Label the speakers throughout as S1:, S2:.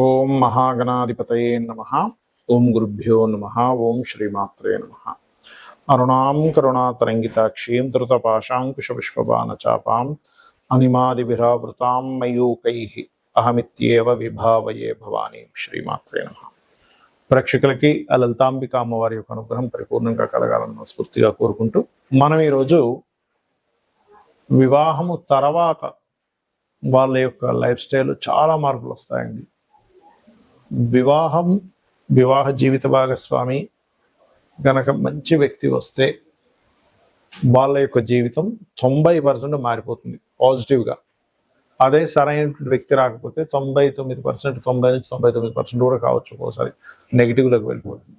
S1: ఓం మహాగణాధిపతయే నమః. ఓం గురుభ్యో నమః. ఓం శ్రీమాత్రే నమః. అరుణాం కరుణాతరంగితాక్షీం ధృతపాశాంకుశపుష్పబాణచాపాం అనిమాదిభిరావృతాం మయూకైః అహమిత్యేవ విభావయే భవానీం. శ్రీమాత్రే నమః. ప్రేక్షకులకి ఆ లలితాంబిక అమ్మవారి యొక్క అనుగ్రహం పరిపూర్ణంగా కలగాలని స్ఫూర్తిగా కోరుకుంటూ మనం ఈరోజు వివాహము తర్వాత వాళ్ళ యొక్క లైఫ్ స్టైల్ చాలా మార్పులు వస్తాయండి. వివాహ జీవిత భాగస్వామి గనక మంచి వ్యక్తి వస్తే వాళ్ళ యొక్క జీవితం 90% మారిపోతుంది పాజిటివ్గా. అదే సరైన వ్యక్తి రాకపోతే 99%, 90 నుంచి 99% కూడా కావచ్చు, ఒక్కోసారి నెగిటివ్లోకి వెళ్ళిపోతుంది.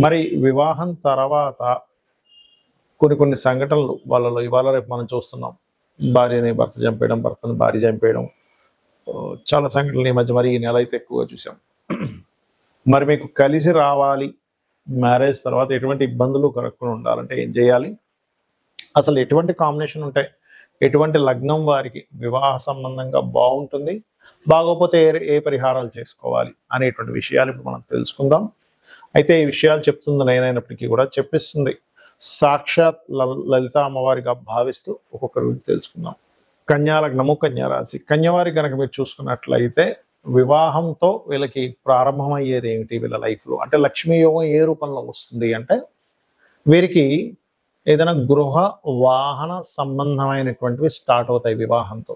S1: మరి వివాహం తర్వాత కొన్ని సంఘటనలు వాళ్ళలో ఇవాళ రేపు మనం చూస్తున్నాం. భార్యని భర్త చంపేయడం, భర్తను భార్య చంపేయడం, చాలా సంఘటనలు ఈ మధ్య మరి ఈ నెల అయితే ఎక్కువగా చూసాం. మరి మీకు కలిసి రావాలి, మ్యారేజ్ తర్వాత ఎటువంటి ఇబ్బందులు కలగకుండా ఉండాలంటే ఏం చేయాలి, అసలు ఎటువంటి కాంబినేషన్ ఉంటాయి, ఎటువంటి లగ్నం వారికి వివాహ సంబంధంగా బాగుంటుంది, బాగోపోతే ఏ పరిహారాలు చేసుకోవాలి అనేటువంటి విషయాలు ఇప్పుడు మనం తెలుసుకుందాం. అయితే ఈ విషయాలు చెప్తుంది నేనైనప్పటికీ కూడా చెప్పిస్తుంది సాక్షాత్ లలిత అమ్మవారిగా భావిస్తూ ఒక్కొక్కరి గురించి తెలుసుకుందాం. కన్యా లగ్నము, కన్యా రాశి. కన్యవారి కనుక మీరు చూసుకున్నట్లయితే వివాహంతో వీళ్ళకి ప్రారంభమయ్యేది ఏమిటి వీళ్ళ లైఫ్లో అంటే లక్ష్మీ యోగం ఏ రూపంలో వస్తుంది అంటే వీరికి ఏదైనా గృహ వాహన సంబంధమైనటువంటివి స్టార్ట్ అవుతాయి వివాహంతో.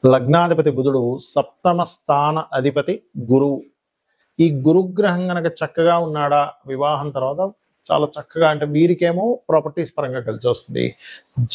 S1: లగ్నాధిపతి బుధుడు, సప్తమ స్థాన అధిపతి గురువు. ఈ గురుగ్రహం కనుక చక్కగా ఉన్నాడా వివాహం తర్వాత చాలా చక్కగా, అంటే వీరికేమో ప్రాపర్టీస్ పరంగా కలిసి వస్తుంది,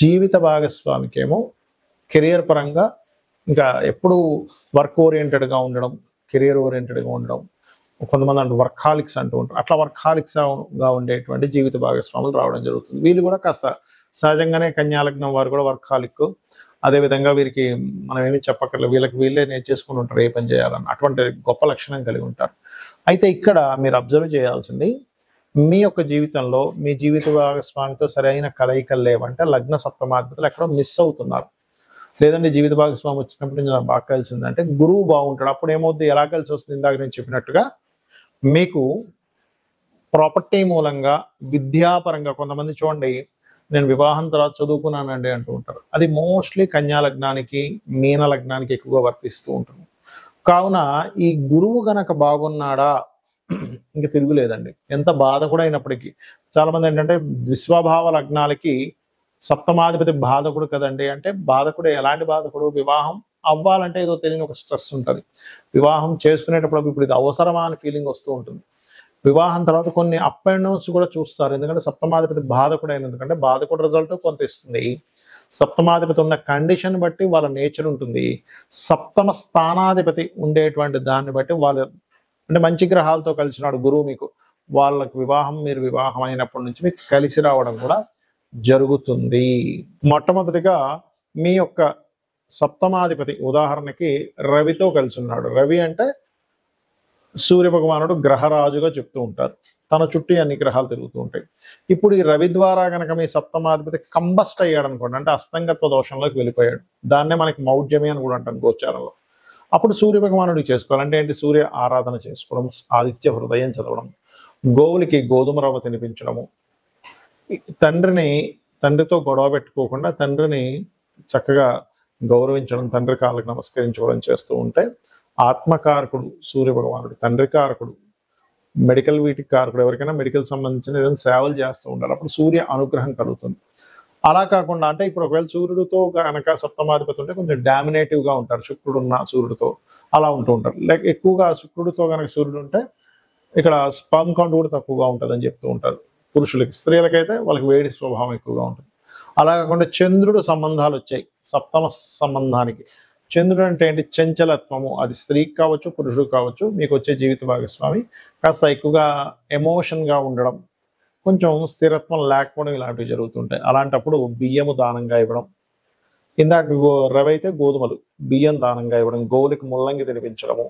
S1: జీవిత భాగస్వామికేమో కెరియర్ పరంగా, ఇంకా ఎప్పుడు వర్క్ ఓరియంటెడ్గా ఉండడం, కెరియర్ ఓరియంటెడ్గా ఉండడం. కొంతమంది అంటే వర్కాలిక్స్ అంటూ ఉంటారు, అట్లా వర్కాలిక్స్గా ఉండేటువంటి జీవిత భాగస్వాములు రావడం జరుగుతుంది. వీళ్ళు కూడా కాస్త సహజంగానే కన్యాలగ్నం వారు కూడా వర్కాలిక్. అదేవిధంగా వీరికి మనం ఏమి చెప్పక్కర్లేదు, వీళ్ళకి వీళ్ళే నేర్చేసుకుని ఉంటారు ఏ పని చేయాలని, అటువంటి గొప్ప లక్షణం కలిగి ఉంటారు. అయితే ఇక్కడ మీరు అబ్జర్వ్ చేయాల్సింది, మీ యొక్క జీవితంలో మీ జీవిత భాగస్వామితో సరైన కలయికలు లేవంటే లగ్న సప్తమాధిపతులు ఎక్కడో మిస్ అవుతున్నారు. లేదంటే జీవిత భాగస్వామి వచ్చినప్పుడు నాకు బాగా కలిసి ఉందంటే గురువు బాగుంటాడు. అప్పుడు ఏమవుతుంది, ఎలా కలిసి వస్తుంది, ఇందాక నేను చెప్పినట్టుగా మీకు ప్రాపర్టీ మూలంగా, విద్యాపరంగా. కొంతమంది చూడండి, నేను వివాహం తర్వాత చదువుకున్నానండి అంటూ ఉంటారు. అది మోస్ట్లీ కన్యా లగ్నానికి, మీన లగ్నానికి ఎక్కువగా వర్తిస్తూ ఉంటుంది. కావున ఈ గురువు గనక బాగున్నాడా ఇంక తిరుగులేదండి. ఎంత బాధ కూడా అయినప్పటికీ చాలామంది ఏంటంటే విశ్వభావ లగ్నాలకి సప్తమాధిపతి బాధకుడు కదండి అంటే, బాధకుడు ఎలాంటి బాధకుడు, వివాహం అవ్వాలంటే ఏదో తెలియని ఒక స్ట్రెస్ ఉంటుంది. వివాహం చేసుకునేటప్పుడు ఇప్పుడు ఇది అవసరమా అని ఫీలింగ్ వస్తూ ఉంటుంది. వివాహం తర్వాత కొన్ని అప్ అండ్ డౌన్స్ కూడా చూస్తారు, ఎందుకంటే సప్తమాధిపతి బాధకుడు అయిన, ఎందుకంటే బాధకుడు రిజల్ట్ కొంత ఇస్తుంది. సప్తమాధిపతి ఉన్న కండిషన్ బట్టి వాళ్ళ నేచర్ ఉంటుంది. సప్తమ స్థానాధిపతి ఉండేటువంటి దాన్ని బట్టి వాళ్ళ, అంటే మంచి గ్రహాలతో కలిసినాడు గురువు మీకు, వాళ్ళకి మీరు వివాహం అయినప్పటి నుంచి మీకు కలిసి రావడం కూడా జరుగుతుంది. మొట్టమొదటిగా మీ యొక్క సప్తమాధిపతి ఉదాహరణకి రవితో కలిసి ఉన్నాడు. రవి అంటే సూర్య భగవానుడు గ్రహరాజుగా చెప్తూ ఉంటారు, తన చుట్టూ అన్ని గ్రహాలు తిరుగుతూ ఉంటాయి. ఇప్పుడు ఈ రవి ద్వారా కనుక మీ సప్తమాధిపతి కంబస్ట్ అయ్యాడు అనుకోండి, అంటే అస్తంగత్వ దోషంలోకి వెళ్ళిపోయాడు. దాన్నే మనకి మౌఢ్యమి అని కూడా అంటాం గోచారంలో. అప్పుడు సూర్య భగవానుడికి చేసుకోవాలంటే ఏంటి, సూర్య ఆరాధన చేసుకోవడం, ఆదిత్య హృదయం చదవడం, గోవులకి గోధుమ రవ్వ తినిపించడము, తండ్రితో గొడవ పెట్టుకోకుండా తండ్రిని చక్కగా గౌరవించడం, తండ్రి కాళ్ళకి నమస్కరించుకోవడం చేస్తూ ఉంటే ఆత్మకారకుడు సూర్య భగవానుడు, తండ్రి కారకుడు, మెడికల్ వీటికి కారకుడు. ఎవరికైనా మెడికల్ సంబంధించిన ఏదైనా సేవలు చేస్తూ ఉండాలి, అప్పుడు సూర్య అనుగ్రహం కలుగుతుంది. అలా కాకుండా అంటే ఇప్పుడు ఒకవేళ సూర్యుడితో కనుక సప్తమాధిపతి ఉంటే కొంచెం డామినేటివ్గా ఉంటారు, శుక్రుడున్న సూర్యుడితో అలా ఉంటూ ఉంటారు. లైక్ ఎక్కువగా శుక్రుడితో కనుక సూర్యుడు ఉంటే ఇక్కడ స్పర్మ్ కౌంట్ కూడా తక్కువగా ఉంటుందని చెప్తూ ఉంటారు పురుషులకి. స్త్రీలకైతే వాళ్ళకి వేడి స్వభావం ఎక్కువగా ఉంటుంది. అలా కాకుండా చంద్రుడు సంబంధాలు వచ్చాయి సప్తమ సంబంధానికి. చంద్రుడు అంటే ఏంటి, చంచలత్వము. అది స్త్రీకి కావచ్చు, పురుషుడికి కావచ్చు. మీకు వచ్చే జీవిత భాగస్వామి కాస్త ఎక్కువగా ఎమోషన్గా ఉండడం, కొంచెం స్థిరత్వం లేకపోవడం, ఇలాంటివి జరుగుతుంటాయి. అలాంటప్పుడు బియ్యము దానంగా ఇవ్వడం, ఇందాక రవి అయితే గోధుమలు, బియ్యం దానంగా ఇవ్వడం, గోవులకి ముల్లంగి తినిపించడము,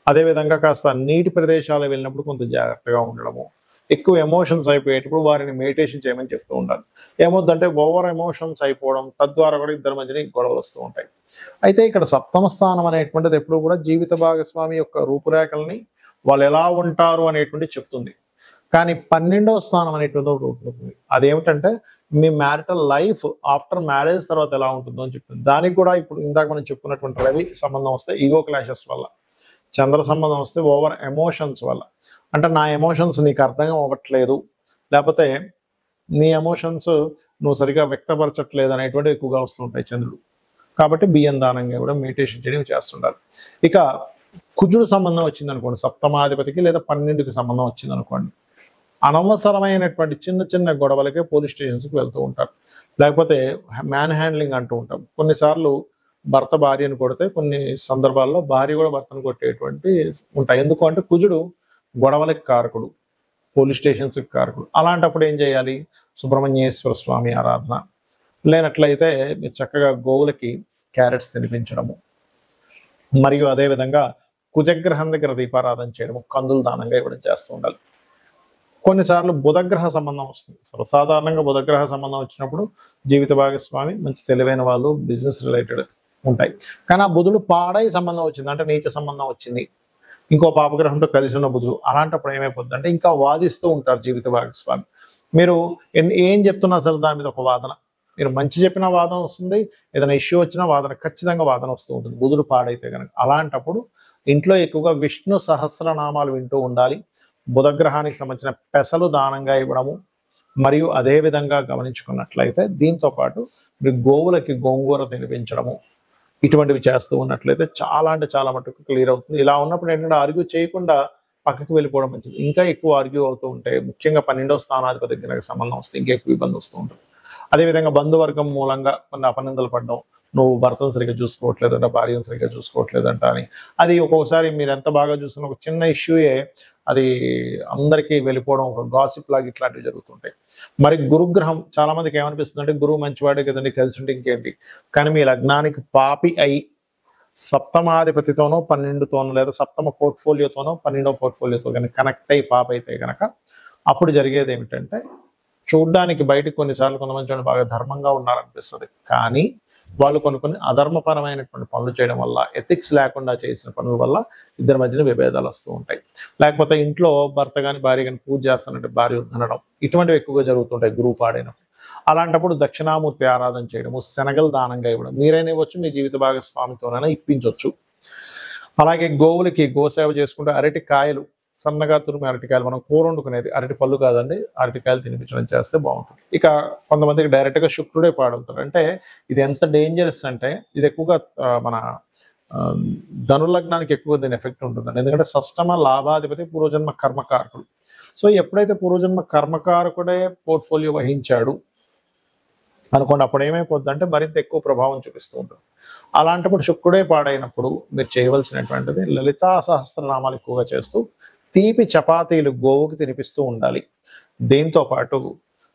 S1: అదేవిధంగా కాస్త నీటి ప్రదేశాలు వెళ్ళినప్పుడు కొంత జాగ్రత్తగా ఉండడము, ఎక్కువ ఎమోషన్స్ అయిపోయేటప్పుడు వారిని మెడిటేషన్ చేయమని చెప్తూ ఉండాలి. ఏమవుతుందంటే ఓవర్ ఎమోషన్స్ అయిపోవడం, తద్వారా కూడా ఇద్దరి మధ్యన గొడవలు వస్తూ ఉంటాయి. అయితే ఇక్కడ సప్తమ స్థానం అనేటువంటిది ఎప్పుడు కూడా జీవిత భాగస్వామి యొక్క రూపురేఖల్ని వాళ్ళు ఎలా ఉంటారు అనేటువంటిది చెప్తుంది. కానీ 12వ స్థానం అనేటువంటి ఒకటి ఉంటుంది. అదేమిటంటే మీ మ్యారిటల్ లైఫ్ ఆఫ్టర్ మ్యారేజ్ తర్వాత ఎలా ఉంటుందో అని చెప్తుంది. దానికి కూడా ఇప్పుడు ఇందాక మనం చెప్పుకున్నటువంటి రవి సంబంధం వస్తే ఈగో క్లాషెస్ వల్ల, చంద్ర సంబంధం వస్తే ఓవర్ ఎమోషన్స్ వల్ల, అంటే నా ఎమోషన్స్ నీకు అర్థం అవ్వట్లేదు, లేకపోతే నీ ఎమోషన్స్ నువ్వు సరిగా వ్యక్తపరచట్లేదు అనేటువంటి ఎక్కువగా వస్తుంటాయి చంద్రుడు. కాబట్టి బియ్యం దానంగా కూడా మెడిటేషన్ చేయడం చేస్తుండాలి. ఇక కుజుడు సంబంధం వచ్చింది అనుకోండి, సప్తమాధిపతికి లేదా 12కి సంబంధం వచ్చింది అనుకోండి, అనవసరమైనటువంటి చిన్న చిన్న గొడవలకే పోలీస్ స్టేషన్స్కి వెళ్తూ ఉంటారు, లేకపోతే మ్యాన్ హ్యాండ్లింగ్ అంటూ ఉంటాం. కొన్నిసార్లు భర్త భార్యను కొడితే కొన్ని సందర్భాల్లో భార్య కూడా భర్తను కొట్టేటువంటి ఉంటాయి. ఎందుకు అంటే కుజుడు గొడవలకి కారకుడు, పోలీస్ స్టేషన్స్కి కారకుడు. అలాంటప్పుడు ఏం చేయాలి? సుబ్రహ్మణ్యేశ్వర స్వామి ఆరాధన, లేనట్లయితే మీరు చక్కగా గోవులకి క్యారెట్స్ తినిపించడము, మరియు అదేవిధంగా కుజగ్రహం దగ్గర దీపారాధన చేయడము, కందులు దానంగా ఇవ్వడం చేస్తూ ఉండాలి. కొన్నిసార్లు బుధగ్రహ సంబంధం వస్తుంది. సర్వసాధారణంగా బుధగ్రహ సంబంధం వచ్చినప్పుడు జీవిత భాగస్వామి మంచి తెలివైన వాళ్ళు, బిజినెస్ రిలేటెడ్ ఉంటాయి. కానీ ఆ బుధుడు పాడై సంబంధం వచ్చింది, అంటే నీచ సంబంధం వచ్చింది, ఇంకో పాపగ్రహంతో కలిసి ఉన్న బుధుడు, అలాంటప్పుడు ఏమైపోతుంది అంటే ఇంకా వాదిస్తూ ఉంటారు జీవిత భాగస్వామి. మీరు ఏం చెప్తున్నా సరే దాని మీద ఒక వాదన, మీరు మంచి చెప్పిన వాదన వస్తుంది, ఏదైనా ఇష్యూ వచ్చినా వాదన, ఖచ్చితంగా వాదన వస్తూ ఉంటుంది బుధుడు పాడైతే కనుక. అలాంటప్పుడు ఇంట్లో ఎక్కువగా విష్ణు సహస్రనామాలు వింటూ ఉండాలి. బుధగ్రహానికి సంబంధించిన పెసలు దానంగా ఇవ్వడము, మరియు అదే విధంగా గమనించుకున్నట్లయితే దీంతో పాటు మీరు గోవులకి గోంగూర తినిపించడము, ఇటువంటివి చేస్తూ ఉన్నట్లయితే చాలా అంటే చాలా మటుకు క్లియర్ అవుతుంది. ఇలా ఉన్నప్పుడు ఏంటంటే ఆర్గ్యూ చేయకుండా పక్కకి వెళ్ళిపోవడం మంచిది. ఇంకా ఎక్కువ ఆర్గ్యూ అవుతూ ఉంటే, ముఖ్యంగా 12వ స్థానాధిపతి దగ్గర సంబంధం వస్తే ఇంకా ఎక్కువ ఇబ్బంది వస్తూ ఉంటుంది. అదేవిధంగా బంధువర్గం మూలంగా కొన్ని అపనిందలు పడడం, నువ్వు భర్తను సరిగ్గా చూసుకోవట్లేదంట, భార్యను సరిగ్గా చూసుకోవట్లేదంట అని, అది ఒక్కొక్కసారి మీరు ఎంత బాగా చూస్తున్న ఒక చిన్న ఇష్యూయే అది అందరికీ వెళ్ళిపోవడం, ఒక గాసిప్ లాగా ఇట్లాంటివి జరుగుతుంటాయి. మరి గురుగ్రహం చాలా మందికి ఏమనిపిస్తుంది అంటే గురువు మంచివాడే కదండి, కలిసి ఉంటే ఇంకేంటి. కానీ మీ లగ్నానికి పాపి అయి సప్తమాధిపతితోనో 12తోనో లేదా సప్తమ పోర్ట్ఫోలియోతోనో 12వ పోర్ట్ఫోలియోతో కనుక కనెక్ట్ అయ్యి పాప అయితే కనుక అప్పుడు జరిగేది ఏమిటంటే, చూడ్డానికి బయటకు కొన్నిసార్లు కొంతమంది బాగా ధర్మంగా ఉన్నారనిపిస్తుంది, కానీ వాళ్ళు కొన్ని అధర్మపరమైనటువంటి పనులు చేయడం వల్ల, ఎథిక్స్ లేకుండా చేసిన పనుల వల్ల ఇద్దరి మధ్యన విభేదాలు వస్తూ ఉంటాయి. లేకపోతే ఇంట్లో భర్త కానీ భార్య కానీ పూజ చేస్తానంటే భార్య వద్దనడం, ఇటువంటివి ఎక్కువగా జరుగుతుంటాయి గురువు పాడైనప్పుడు. అలాంటప్పుడు దక్షిణామూర్తి ఆరాధన చేయడము, శనగలు దానంగా ఇవ్వడం, మీరైనా ఇవ్వచ్చు, మీ జీవిత భాగస్వామితోనైనా ఇప్పించవచ్చు. అలాగే గోవులకి గోసేవ చేసుకుంటే అరటి కాయలు, సన్నగా తురిమి అరటికాయలు, మనం కూర వండుకునేది అరటి పళ్ళు కాదండి, అరటికాయలు తినిపించడం చేస్తే బాగుంటుంది. ఇక కొంతమందికి డైరెక్ట్గా శుక్రుడే పాడవుతారు. అంటే ఇది ఎంత డేంజరస్ అంటే, ఇది ఎక్కువగా మన ధనులగ్నానికి ఎక్కువ దీని ఎఫెక్ట్ ఉంటుందండి. ఎందుకంటే షష్టమ లాభాధిపతి పూర్వజన్మ కర్మకారకుడు. సో ఎప్పుడైతే పూర్వజన్మ కర్మకారకుడే పోర్ట్ఫోలియో వహించాడు అనుకోండి, అప్పుడు ఏమైపోద్ది అంటే మరింత ఎక్కువ ప్రభావం చూపిస్తూ ఉంటుంది. అలాంటప్పుడు శుక్రుడే పాడైనప్పుడు మీరు చేయవలసినటువంటిది లలితా సహస్రనామాలు ఎక్కువగా చేస్తూ తీపి చపాతీలు గోవుకి తినిపిస్తూ ఉండాలి. దీంతో పాటు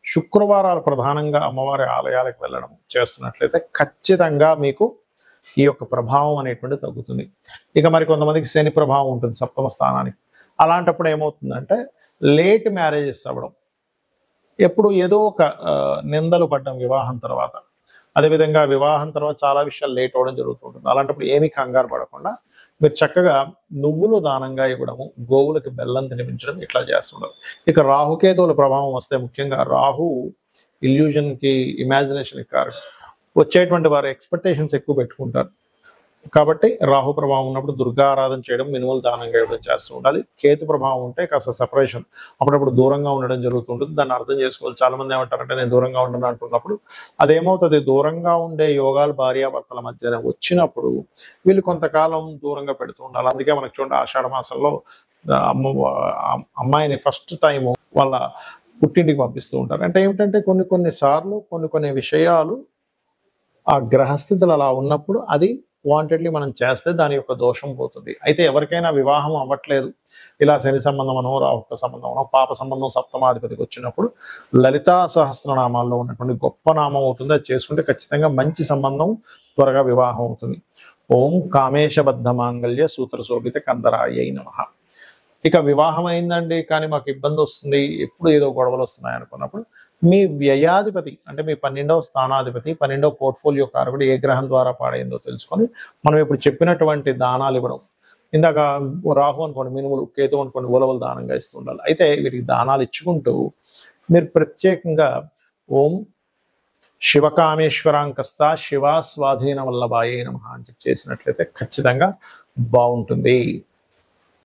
S1: శుక్రవారాలు ప్రధానంగా అమ్మవారి ఆలయాలకు వెళ్ళడం చేస్తున్నట్లయితే ఖచ్చితంగా మీకు ఈ యొక్క ప్రభావం అనేటువంటి తగ్గుతుంది. ఇక మరి కొంతమందికి శని ప్రభావం ఉంటుంది సప్తమ స్థానానికి. అలాంటప్పుడు ఏమవుతుందంటే లేట్ మ్యారేజెస్ అవ్వడం, ఎప్పుడు ఏదో ఒక నిందలు పడ్డం వివాహం తర్వాత, అదేవిధంగా వివాహం తర్వాత చాలా విషయాలు లేట్ అవ్వడం జరుగుతుంటుంది. అలాంటప్పుడు ఏమీ కంగారు పడకుండా మీరు చక్కగా నువ్వులు దానంగా ఇవ్వడము, గోవులకి బెల్లం తినిపించడం, ఇట్లా చేస్తుండాలి. ఇక రాహుకేతువుల ప్రభావం వస్తే ముఖ్యంగా రాహు ఇల్యూజన్కి, ఇమాజినేషన్కి కారణం. వచ్చేటువంటి వారు ఎక్స్పెక్టేషన్స్ ఎక్కువ పెట్టుకుంటారు. కాబట్టి రాహు ప్రభావం ఉన్నప్పుడు దుర్గా ఆరాధన చేయడం, మినుములు దానంగా ఇవ్వడం చేస్తూ ఉండాలి. కేతు ప్రభావం ఉంటే కాస్త సెపరేషన్, అప్పుడప్పుడు దూరంగా ఉండడం జరుగుతుంటుంది. దాన్ని అర్థం చేసుకోవాలి. చాలా మంది ఏమంటారంటే నేను దూరంగా ఉండను అంటున్నప్పుడు అదేమవుతుంది, దూరంగా ఉండే యోగాలు భార్యాభర్తల మధ్యన వచ్చినప్పుడు వీళ్ళు కొంతకాలం దూరంగా పెడుతూ ఉండాలి. అందుకే మనకు చూడండి ఆషాఢ మాసంలో అమ్మాయిని ఫస్ట్ టైము వాళ్ళ పుట్టింటికి పంపిస్తూ ఉంటారు. అంటే ఏమిటంటే కొన్ని సార్లు కొన్ని విషయాలు ఆ గ్రహస్థితులు అలా ఉన్నప్పుడు అది వాంటెడ్లీ మనం చేస్తే దాని యొక్క దోషం పోతుంది. అయితే ఎవరికైనా వివాహం అవ్వట్లేదు, ఇలా శని సంబంధమనో, రాహుక సంబంధమనో, పాప సంబంధం సప్తమాధిపతికి వచ్చినప్పుడు లలితా సహస్రనామాల్లో ఉన్నటువంటి గొప్ప నామం అవుతుంది, అది చేసుకుంటే ఖచ్చితంగా మంచి సంబంధం, త్వరగా వివాహం అవుతుంది. ఓం కామేశబద్ధ మాంగళ్య సూత్ర శోభిత కందరాయ నమః. ఇక వివాహం అయిందండి కానీ మాకు ఇబ్బంది వస్తుంది, ఎప్పుడు ఏదో గొడవలు వస్తున్నాయి అనుకున్నప్పుడు మీ వ్యయాధిపతి అంటే మీ 12వ స్థానాధిపతి, 12వ పోర్ట్ఫోలియో కారకుడు ఏ గ్రహం ద్వారా పాడైందో తెలుసుకొని మనం ఇప్పుడు చెప్పినటువంటి దానాలు ఇవ్వడం. ఇందాక రాహు అనుకోండి మినుములు, కేతు అనుకోండి ఉలవలు దానంగా ఇస్తూ ఉండాలి. అయితే వీటికి దానాలు ఇచ్చుకుంటూ మీరు ప్రత్యేకంగా ఓం శివకామేశ్వరాంకస్త శివ స్వాధీన వల్లభాయే నమః అని చేసినట్లయితే ఖచ్చితంగా బాగుంటుంది.